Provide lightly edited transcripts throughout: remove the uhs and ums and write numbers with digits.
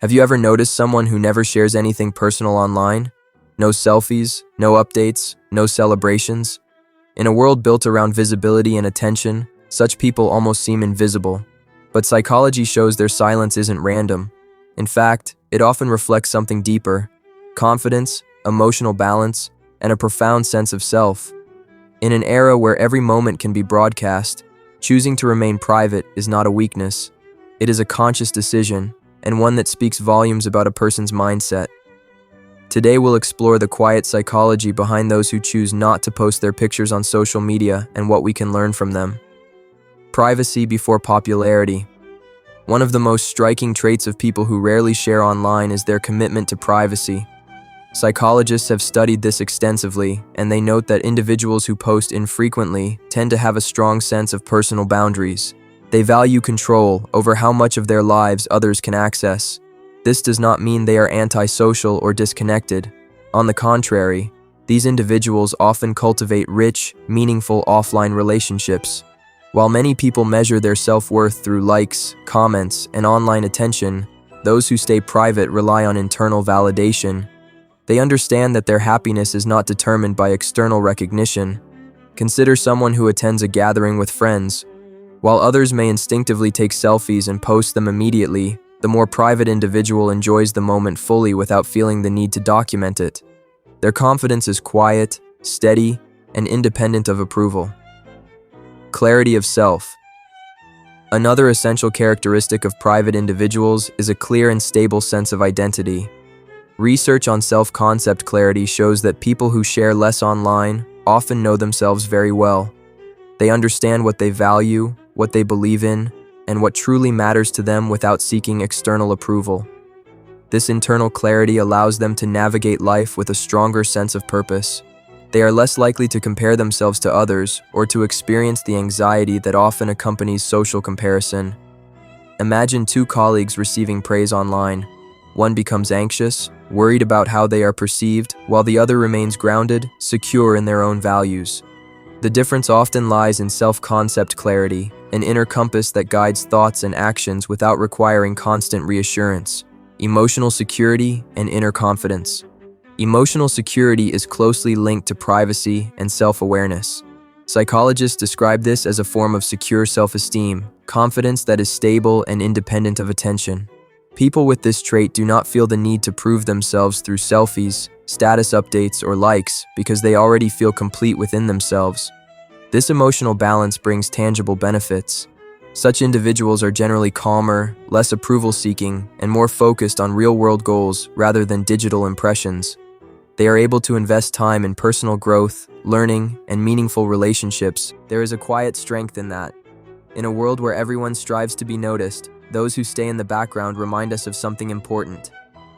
Have you ever noticed someone who never shares anything personal online? No selfies, no updates, no celebrations? In a world built around visibility and attention, such people almost seem invisible. But psychology shows their silence isn't random. In fact, it often reflects something deeper: confidence, emotional balance, and a profound sense of self. In an era where every moment can be broadcast, choosing to remain private is not a weakness. It is a conscious decision, and one that speaks volumes about a person's mindset. Today we'll explore the quiet psychology behind those who choose not to post their pictures on social media and what we can learn from them. Privacy before popularity. One of the most striking traits of people who rarely share online is their commitment to privacy. Psychologists have studied this extensively, and they note that individuals who post infrequently tend to have a strong sense of personal boundaries. They value control over how much of their lives others can access. This does not mean they are antisocial or disconnected. On the contrary, these individuals often cultivate rich, meaningful offline relationships. While many people measure their self-worth through likes, comments, and online attention, those who stay private rely on internal validation. They understand that their happiness is not determined by external recognition. Consider someone who attends a gathering with friends. While others may instinctively take selfies and post them immediately, the more private individual enjoys the moment fully without feeling the need to document it. Their confidence is quiet, steady, and independent of approval. Clarity of self. Another essential characteristic of private individuals is a clear and stable sense of identity. Research on self-concept clarity shows that people who share less online often know themselves very well. They understand what they value, what they believe in, and what truly matters to them without seeking external approval. This internal clarity allows them to navigate life with a stronger sense of purpose. They are less likely to compare themselves to others or to experience the anxiety that often accompanies social comparison. Imagine two colleagues receiving praise online. One becomes anxious, worried about how they are perceived, while the other remains grounded, secure in their own values. The difference often lies in self-concept clarity, an inner compass that guides thoughts and actions without requiring constant reassurance. Emotional security and inner confidence. Emotional security is closely linked to privacy and self-awareness. Psychologists describe this as a form of secure self-esteem, confidence that is stable and independent of attention. People with this trait do not feel the need to prove themselves through selfies, status updates, or likes because they already feel complete within themselves. This emotional balance brings tangible benefits. Such individuals are generally calmer, less approval-seeking, and more focused on real-world goals rather than digital impressions. They are able to invest time in personal growth, learning, and meaningful relationships. There is a quiet strength in that. In a world where everyone strives to be noticed, those who stay in the background remind us of something important.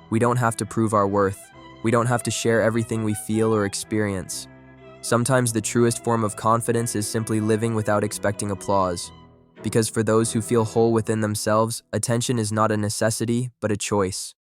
We don't have to prove our worth. We don't have to share everything we feel or experience. Sometimes the truest form of confidence is simply living without expecting applause. Because for those who feel whole within themselves, attention is not a necessity, but a choice.